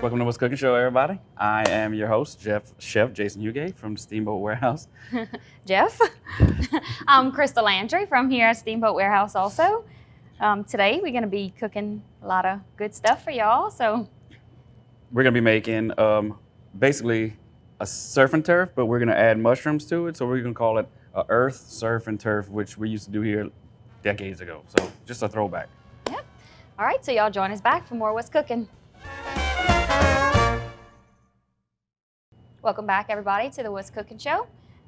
Welcome to What's Cooking Show, everybody. I am your host, Chef Jason Hugate from Steamboat Warehouse. Jeff. I'm Crystal Landry from here at Steamboat Warehouse also. Today we're going to be cooking a lot of good stuff for y'all. So we're going to be making basically a surf and turf, but we're going to add mushrooms to it. So we're going to call it a earth surf and turf, which we used to do here decades ago. So just a throwback. Yep. All right, so y'all join us back for more What's Cooking. Welcome back, everybody, to the What's Cooking Show.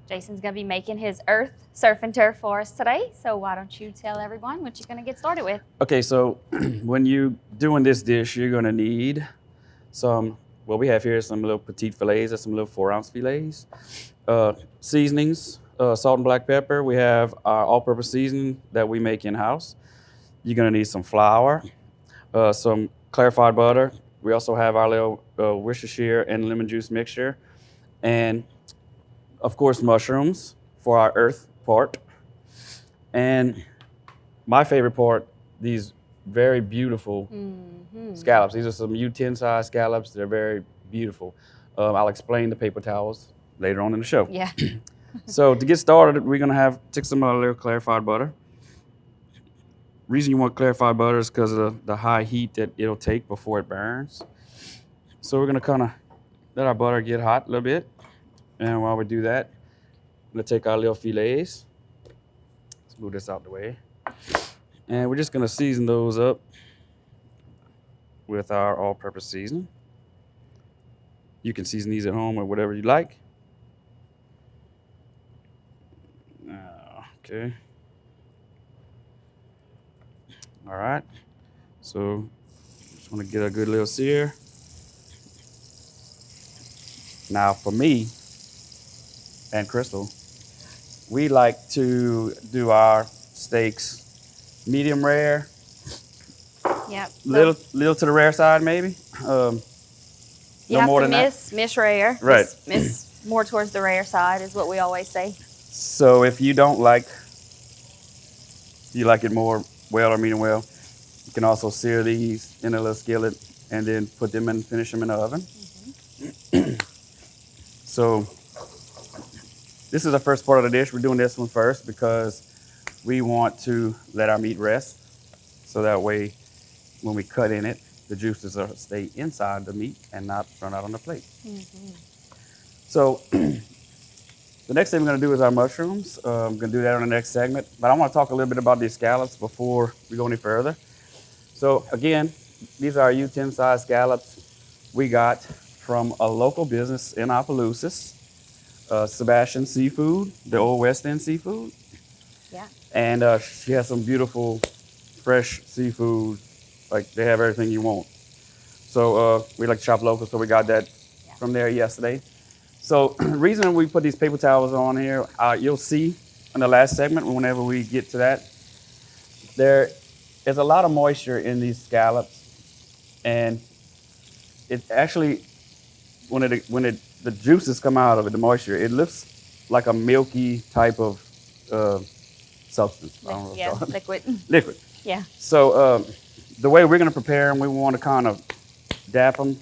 Jason's going to be making his earth surf and turf for us today. So why don't you tell everyone what you're going to get started with? Okay, so when you're doing this dish, you're going to need some, what we have here is some little petite fillets or some little 4-ounce fillets. Seasonings, salt and black pepper. We have our all-purpose seasoning that we make in-house. You're going to need some flour, some clarified butter. We also have our little Worcestershire and lemon juice mixture. And of course, mushrooms for our earth part. And my favorite part, these very beautiful scallops. These are some U10 size scallops. They're very beautiful. I'll explain the paper towels later on in the show. Yeah. So to get started, we're gonna take some of our little clarified butter. Reason you want clarified butter is because of the high heat that it'll take before it burns. So we're gonna kind of let our butter get hot a little bit. And while we do that, I'm gonna take our little fillets. Let's move this out the way. And we're just gonna season those up with our all-purpose seasoning. You can season these at home or whatever you like. Okay. All right. So just wanna get a good little sear. Now for me and Crystal, we like to do our steaks medium rare, Yep. little to the rare side maybe. You No have more to than miss rare. Right. Miss more towards the rare side is what we always say. So if you don't like, you like it more well or medium well, you can also sear these in a little skillet and then put them in, finish them in the oven. So this is the first part of the dish. We're doing this one first because we want to let our meat rest. So that way, when we cut in it, the juices will stay inside the meat and not run out on the plate. So the next thing we're gonna do is our mushrooms. I'm gonna do that on the next segment. But I wanna talk a little bit about these scallops before we go any further. So again, these are our U10 size scallops we got from a local business in Opelousas. Sebastian Seafood, the old West End seafood. Yeah. And she has some beautiful, fresh seafood. Like they have everything you want. So we like to shop local, so we got that from there yesterday. So the reason we put these paper towels on here, you'll see in the last segment, whenever we get to that, there is a lot of moisture in these scallops. And it actually, when the juices come out of it, the moisture, it looks like a milky type of substance. I don't know what to call it. Liquid. Liquid. Yeah. So the way we're gonna prepare them, we want to kind of dap them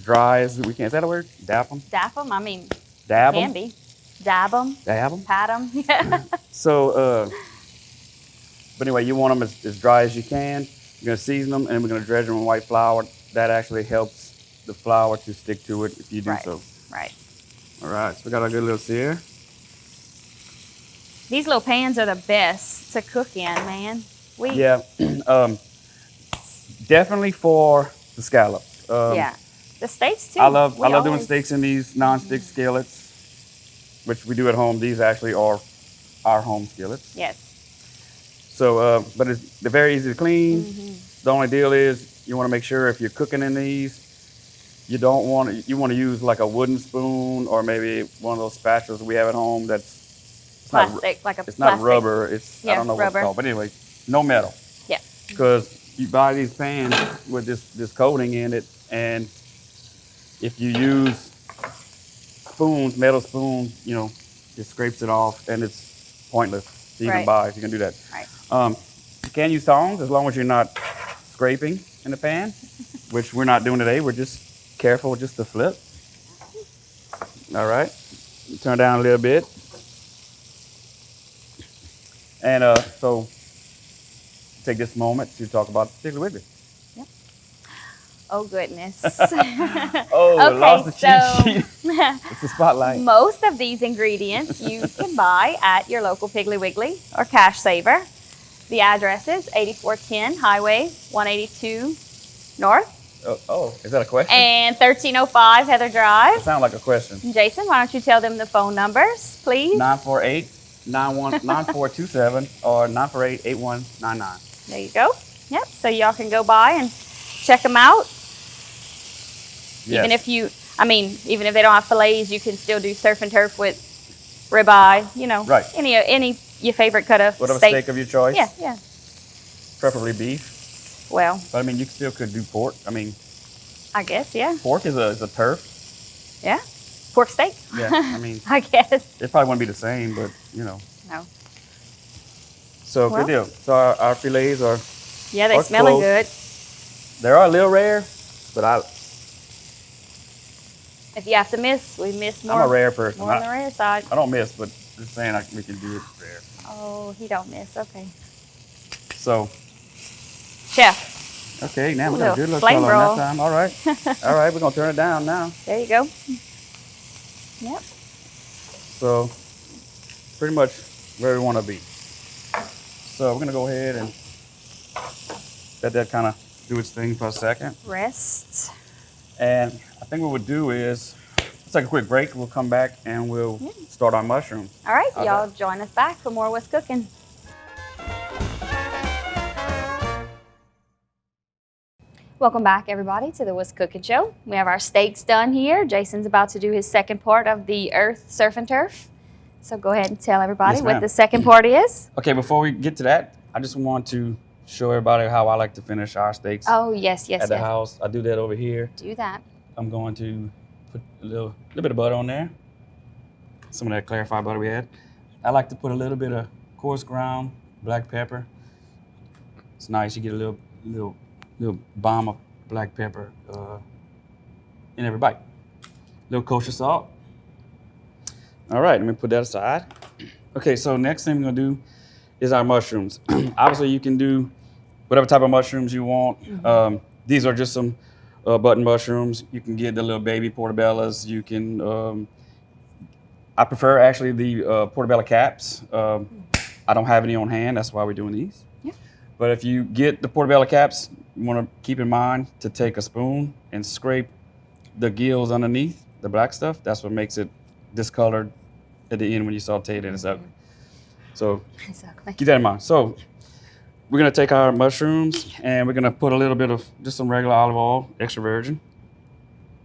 dry as we can. Is that a word? Dap them? Dap them? I mean, Dab can them? be. Dab them. Dab them? Pat them. Yeah. So, but anyway, you want them as dry as you can. You're gonna season them, and we're gonna dredge them in white flour. That actually helps the flour to stick to it if you do so. Right. All right, so we got our good little sear. These little pans are the best to cook in, man. Yeah, definitely for the scallops. Yeah. The steaks too. I love doing always- steaks in these non-stick skillets, which we do at home. These actually are our home skillets. Yes. So, but they're very easy to clean. The only deal is you want to make sure if you're cooking in these, you want to use like a wooden spoon or maybe one of those spatulas we have at home that's Plastic, it's not rubber. It's I don't know what rubber. it's called, but anyway, no metal. Yeah. Because you buy these pans with this coating in it, and if you use spoons, metal spoons, it scrapes it off, and it's pointless to even buy if you can do that. Right. You can use tongs as long as you're not scraping in the pan, which we're not doing today. We're just careful just to flip. All right. Turn down a little bit. And so take this moment to talk about Piggly Wiggly. Yep. Oh, goodness. Oh, Okay, lost the so- cheat sheet. It's the spotlight. Most of these ingredients you can buy at your local Piggly Wiggly or Cash Saver. The address is 8410 Highway 182 North Is that a question? and 1305 Heather It Drive. sounds like a question. Jason, why don't you tell them the phone numbers, please? 948-9427 or 948-8199. There you go. Yep. So y'all can go by and check them out. Even if even if they don't have fillets, you can still do surf and turf with ribeye. You know, Right. Any your favorite cut of Whatever steak. steak of your choice. Yeah. Preferably beef. Well, But I mean, you still could do pork. I mean, I guess pork is a turf. yeah. Pork steak. Yeah. I mean, I guess. it probably wouldn't be the same, but you know. No. So Well. good deal. So our fillets are, Yeah, they Or smelling close. good. they are a little rare, but If you have to miss, we miss more. I'm a rare person. More on the rare side. I don't miss, but just saying we can do it rare. Oh, he don't miss. Okay. So, Chef, okay, now we Ooh, got a little good little flame color roll. on that time. All right. All right, we're going to turn it down now. there you go. Yep. So, pretty much where we want to be. So, we're going to go ahead and let that kind of do its thing for a second. Rest. And I think what we'll do is, let's take a quick break. We'll come back and we'll start our mushrooms. All right, Okay. y'all join us back for more What's Cooking. Welcome back, everybody, to the What's Cooking show. We have our steaks done here. Jason's about to do his second part of the Earth Surf and Turf. So go ahead and tell everybody Yes, what ma'am. the second part is. Okay, before we get to that, I just want to show everybody how I like to finish our steaks Oh, yes, at the house. I do that over here. Do that. I'm going to put a little bit of butter on there. Some of that clarified butter we had. I like to put a little bit of coarse ground black pepper. It's nice. You get a little bomb of black pepper in every bite. Little kosher salt. All right, let me put that aside. Okay, so next thing we're gonna do is our mushrooms. Obviously, you can do whatever type of mushrooms you want. These are just some button mushrooms. You can get the little baby portobellas. You can. I prefer actually the portobello caps. I don't have any on hand. That's why we're doing these. Yeah. But if you get the portobello caps, you want to keep in mind to take a spoon and scrape the gills underneath, the black stuff. That's what makes it discolored at the end when you saute it and it's ugly. So Exactly. keep that in mind. So we're gonna take our mushrooms and we're gonna put a little bit of just some regular olive oil, extra virgin.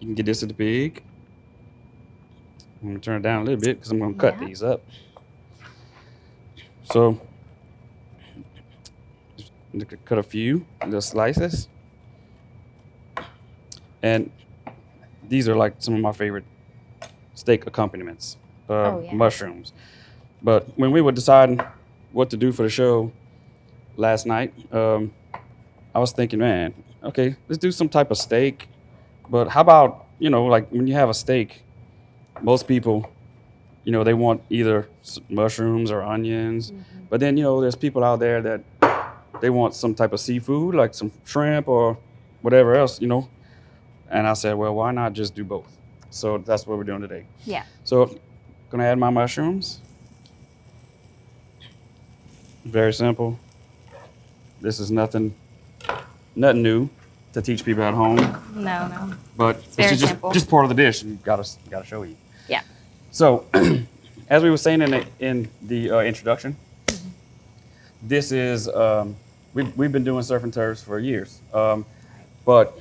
You can get this at the pig. I'm gonna turn it down a little bit because I'm gonna cut Yeah. these up. So just cut a few little slices. And these are like some of my favorite steak accompaniments, yeah. mushrooms. But when we were deciding what to do for the show last night, I was thinking, man, okay, let's do some type of steak. But how about, like when you have a steak, most people, they want either mushrooms or onions. But then, there's people out there that they want some type of seafood, like some shrimp or whatever else, And I said, well, why not just do both? So that's what we're doing today. Yeah. So gonna add my mushrooms. Very simple. This is nothing new to teach people at home, No. but very this is simple. just part of the dish. And gotta show you. Yeah. So, as we were saying in the introduction, this is we've been doing surf and turfs for years, but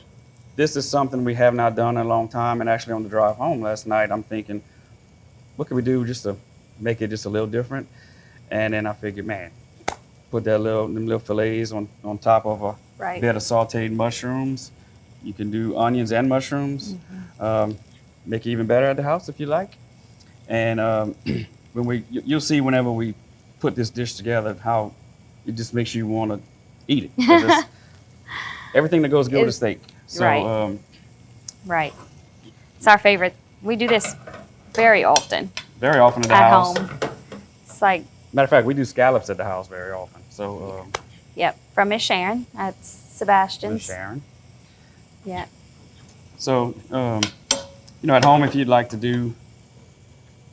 this is something we have not done in a long time. And actually, on the drive home last night, I'm thinking, what can we do just to make it just a little different? And then I figured, man, put them little fillets on top of a Right. bed of sauteed mushrooms. You can do onions and mushrooms. Make it even better at the house if you like. And when you'll see whenever we put this dish together how it just makes you want to eat it. 'Cause it's everything that goes good with a steak. So Right. Right. It's our favorite. We do this very often Very often at the at house. home. It's like, Matter of fact, we do scallops at the house very often. So, yep, from Miss Sharon. That's Miss Sebastian's. Sharon. Yeah. So, at home, if you'd like to do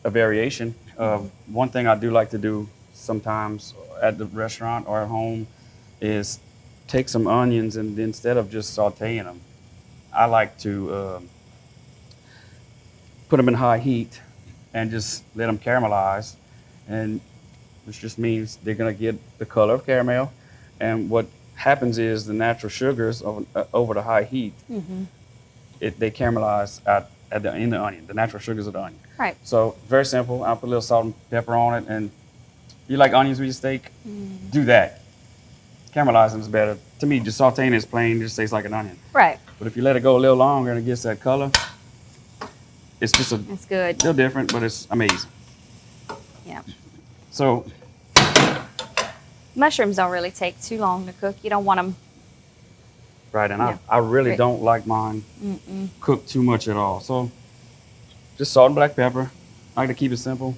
a variation, one thing I do like to do sometimes at the restaurant or at home is take some onions and instead of just sauteing them, I like to put them in high heat and just let them caramelize, and which just means they're gonna get the color of caramel. And what happens is the natural sugars over the high heat, they caramelize in the onion, the natural sugars of the onion. Right. So very simple. I'll put a little salt and pepper on it, and you like onions with your steak, do that. Caramelizing is better. To me, just sauteing is plain, just tastes like an onion. Right. But if you let it go a little longer and it gets that color, it's just a It's good. little different, but it's amazing. Yeah. So, Mushrooms don't really take too long to cook. You don't want them. right, and Yeah. I really Great. don't like mine cooked too much at all. So, just salt and black pepper. I like to keep it simple.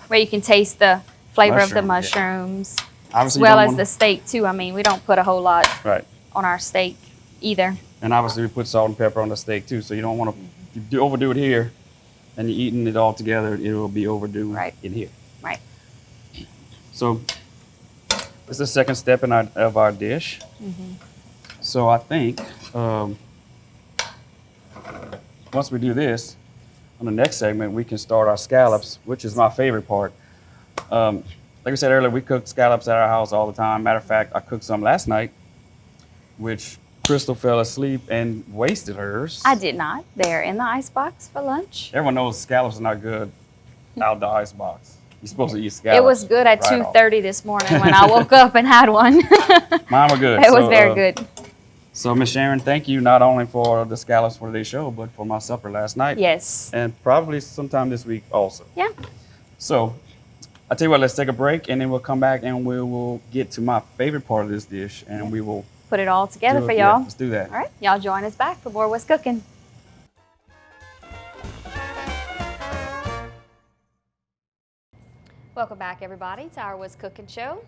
Where you can taste the flavor of the Mushroom, yeah. mushrooms, as Obviously, you well don't as wanna- the steak too. I mean, we don't put a whole lot Right. on our steak either. And obviously, we put salt and pepper on the steak too. So, you don't want to overdo it here and you're eating it all together, it will be overdue Right. in here. Right. So, this is the second step of our dish. So, I think once we do this, on the next segment, we can start our scallops, which is my favorite part. Like I said earlier, we cook scallops at our house all the time. Matter of fact, I cooked some last night, which Crystal fell asleep and wasted hers. I did not. They're in the icebox for lunch. Everyone knows scallops are not good out the icebox. You're supposed to eat scallops. It was good at right off. 2:30 this morning when I woke up and had one. Mine were good. It was So, very good. So, Miss Sharon, thank you not only for the scallops for today's show, but for my supper last night. Yes. And probably sometime this week also. Yeah. So, I tell you what, let's take a break and then we'll come back and we will get to my favorite part of this dish and we will Put it all together do for it. Yeah, y'all. let's do that. All right. Y'all join us back for more What's Cooking. Welcome back, everybody, to our What's Cooking show.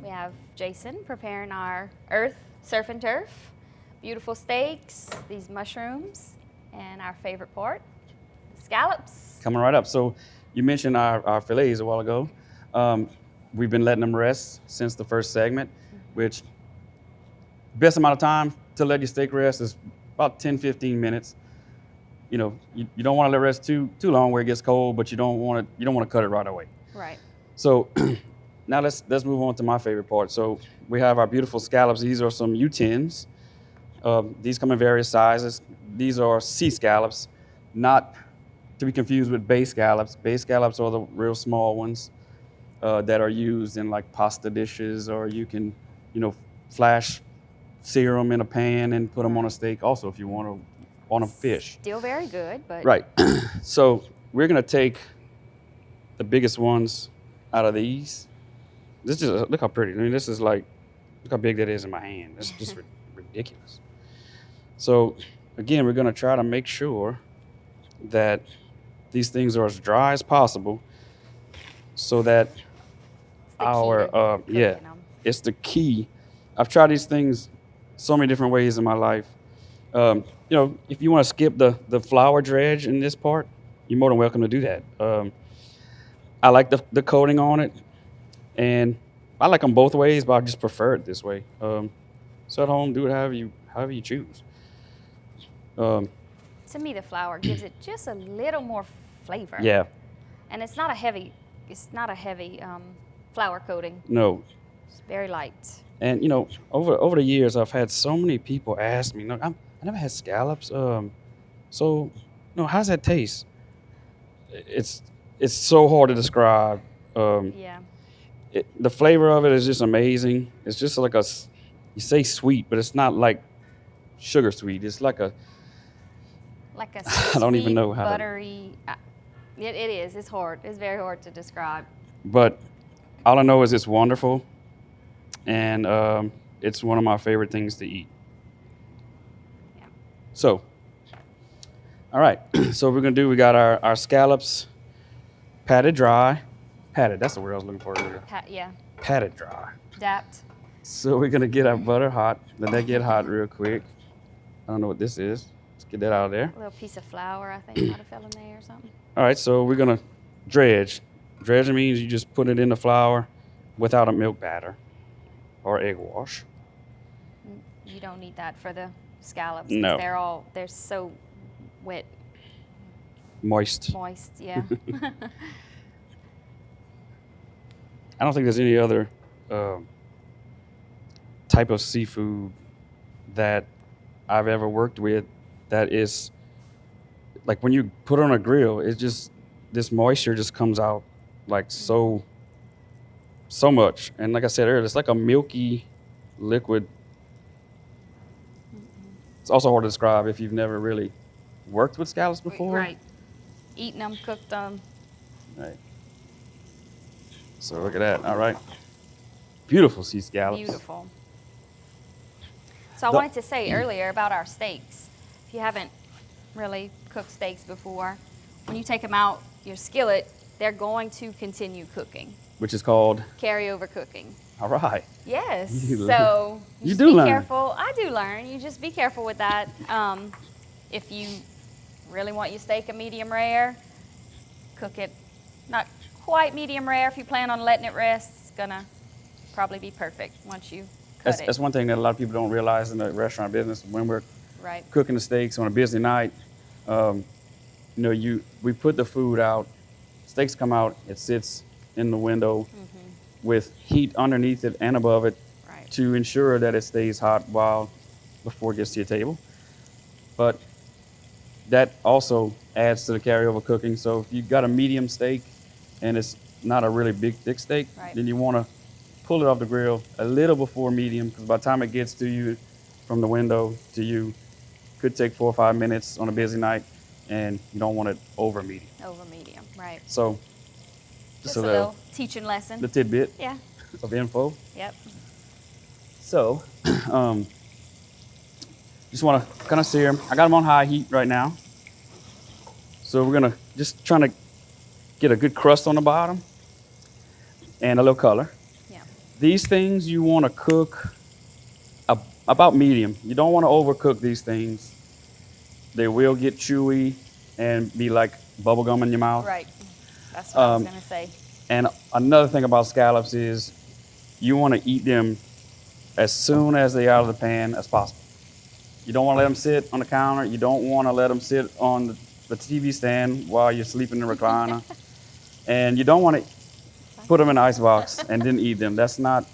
We have Jason preparing our earth surf and turf, beautiful steaks, these mushrooms, and our favorite part, scallops. Coming right up. So, you mentioned our fillets a while ago. We've been letting them rest since the first segment, which best amount of time to let your steak rest is about 10, 15 minutes. You know, you don't want to let it rest too long where it gets cold, but you don't want to cut it right away. Right. So now let's move on to my favorite part. So we have our beautiful scallops. These are some U10s. These come in various sizes. These are sea scallops, not to be confused with bay scallops. Bay scallops are the real small ones that are used in like pasta dishes, or you can, flash sear them in a pan and put them on a steak also if you want to on a fish. Still very good, but Right. So we're gonna take the biggest ones out of these. This is look how pretty. I mean, this is like look how big that is in my hand. That's just ridiculous. So again, we're gonna try to make sure that these things are as dry as possible, so that it's the key. I've tried these things so many different ways in my life. If you want to skip the flour dredge in this part, you're more than welcome to do that. I like the coating on it, and I like them both ways, but I just prefer it this way. So at home, do it however you choose. to me, the flour gives it just a little more flavor. Yeah. And it's not a heavy flour coating. No. It's very light. And over the years, I've had so many people ask me, "Look, I never had scallops. So how does that taste?" It's so hard to describe. Yeah. The flavor of it is just amazing. It's just like you say sweet, but it's not like sugar sweet. It's like a I don't even know how to- buttery. It is. It's hard. It's very hard to describe. But all I know is it's wonderful, and it's one of my favorite things to eat. Yeah. So, all right. So what we're gonna do, we got our scallops patted dry. Patted, that's the word I was looking for earlier. Yeah. Patted dry. Dapped. So we're gonna get our butter hot. Let that get hot real quick. I don't know what this is. Let's get that out of there. A little piece of flour, I think, might have fell in there or something. All right, so we're gonna dredge. Dredging means you just put it in the flour without a milk batter or egg wash. You don't need that for the scallops. No. They're so wet. Moist. Moist, yeah. I don't think there's any other type of seafood that I've ever worked with that is like when you put it on a grill, it's just this moisture just comes out like so much. And like I said earlier, it's like a milky liquid. It's also hard to describe if you've never really worked with scallops before. Right. Eaten them, cooked them. Right. So look at that. All right. Beautiful sea scallops. Beautiful. So I wanted to say earlier about our steaks. If you haven't really cooked steaks before, when you take them out your skillet, they're going to continue cooking. Which is called? Carryover cooking. All right. Yes. You So you just do be learn. careful. I do learn. You just be careful with that. If you really want your steak a medium rare, cook it not quite medium rare. If you plan on letting it rest, it's gonna probably be perfect once you cut it. That's one thing that a lot of people don't realize in the restaurant business. When we're Right. cooking the steaks on a busy night, we put the food out. Steaks come out. It sits in the window with heat underneath it and above it Right. to ensure that it stays hot before it gets to your table. But that also adds to the carryover cooking. So if you've got a medium steak and it's not a really big, thick steak, Right. then you want to pull it off the grill a little before medium, because by the time it gets to you from the window to you, could take 4 or 5 minutes on a busy night, and you don't want it over medium. Over medium. Right. So Just a little teaching lesson. the tidbit Yeah. of info. Yep. So just want to kind of sear them. I got them on high heat right now. So we're going to just trying to get a good crust on the bottom and a little color. Yeah. These things you want to cook about medium. You don't want to overcook these things. They will get chewy and be like bubble gum in your mouth. Right. That's what I was gonna say. And another thing about scallops is you want to eat them as soon as they're out of the pan as possible. You don't want to let them sit on the counter. You don't want to let them sit on the TV stand while you're sleeping in the recliner. And you don't want to put them in an icebox and then eat them. That's not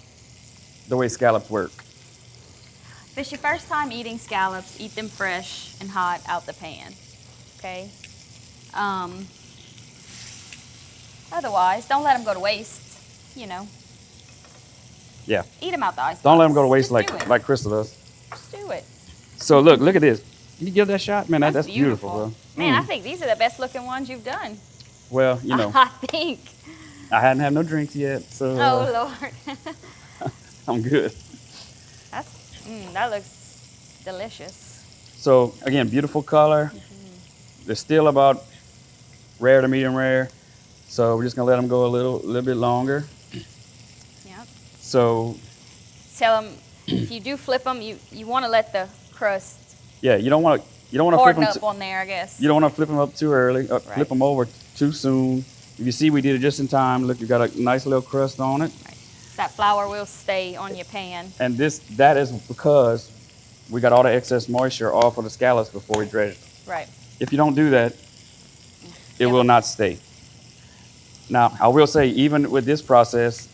the way scallops work. If it's your first time eating scallops, eat them fresh and hot out the pan. Okay? Otherwise, don't let them go to waste, Yeah. Eat them out the icebox. Don't let them go to waste Just do it. like Crystal does. Just do it. So look at this. Can you give that shot? Man, that's beautiful, bro. Man, I think these are the best looking ones you've done. Well, I think. I hadn't had no drinks yet, so Oh, Lord. I'm good. That looks delicious. So again, beautiful color. They're still about rare to medium rare. So we're just gonna let them go a little bit longer. Yep. So Tell them, if you do flip them, you want to let the crust yeah, you don't want to flip harden them. up on there, I guess. You don't want to flip them up too early. Right. Flip them over too soon. If you see, we did it just in time. Look, you got a nice little crust on it. Right. That flour will stay on your pan. And that is because we got all the excess moisture off of the scallops before we dredge them. Right. If you don't do that, it will not stay. Now, I will say, even with this process,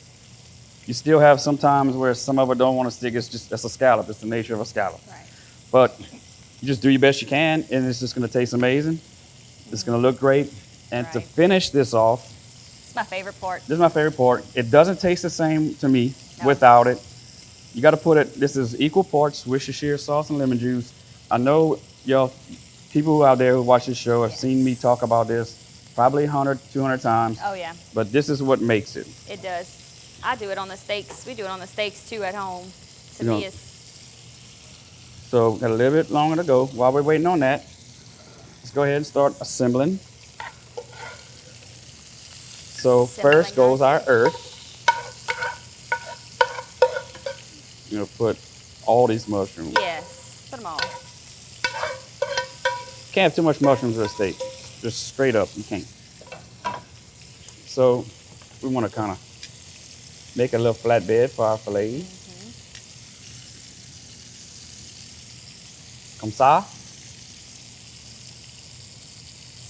you still have some times where some of it don't want to stick. That's a scallop. It's the nature of a scallop. Right. But you just do your best you can, and it's just going to taste amazing. It's going to look great. And to Right. finish this off, It's my favorite part. this is my favorite part. It doesn't taste the same to me No. without it. You got to put it, this is equal parts Worcestershire sauce and lemon juice. I know y'all, people out there who watch this show have seen me talk about this probably 100, 200 times. Oh, yeah. But this is what makes it. It does. I do it on the steaks. We do it on the steaks, too, at home. To You know- me, it's So got a little bit longer to go. While we're waiting on that, let's go ahead and start assembling. So first goes our earth. You know, put all these mushrooms. Yes, put them all. Can't have too much mushrooms or steak. Just straight up, you can't. So we want to kind of make a little flatbed for our fillets. Comme ça.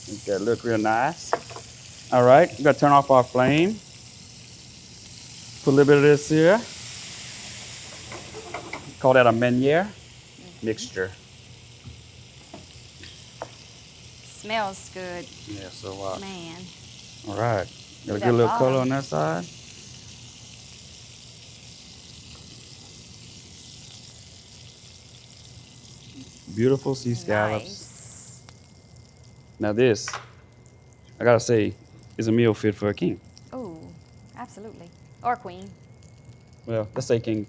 Make that look real nice. All right, we got to turn off our flame. Put a little bit of this here. Call that a meuniere mixture. Smells good. Yeah, so Man. all right, got a good little color on that side. Beautiful sea scallops. Nice. Now this, I gotta say, is a meal fit for a king. Oh, absolutely. Or queen. Well, let's say king.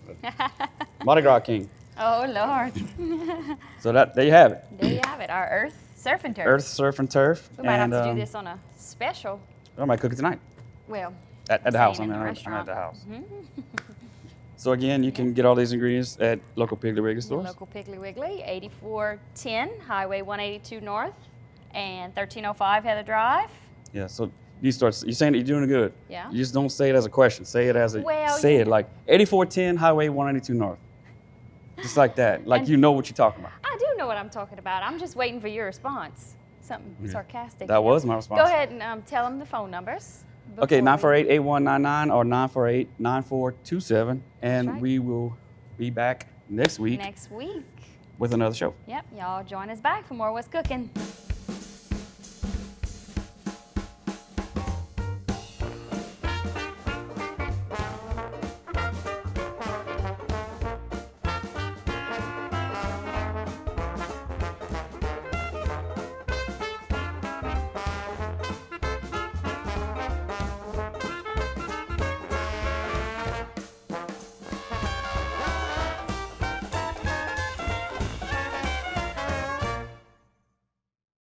Mardi Gras king. Oh, Lord. So there you have it. There you have it, our earth surf and turf. Earth, surf, and turf. We might have to do this on a special. I might cook it tonight. Well, At the house. in the I'm at restaurant. the house. So again, you can get all these ingredients at local Piggly Wiggly stores. Local Piggly Wiggly, 8410 Highway 182 North and 1305 Heather Drive. Yeah. So you're saying that you're doing it good. Yeah. You just don't say it as a question. Say it as a. Well, say yeah. it like 8410 Highway 182 North. Just like that. Like And- you know what you're talking about. I do know what I'm talking about. I'm just waiting for your response. Something sarcastic. That was my response. Go ahead and tell them the phone numbers. Okay, before we- 948-8199 or 948-9427. And right. we will be back next week Next week. with another show. Yep, y'all join us back for more What's Cooking.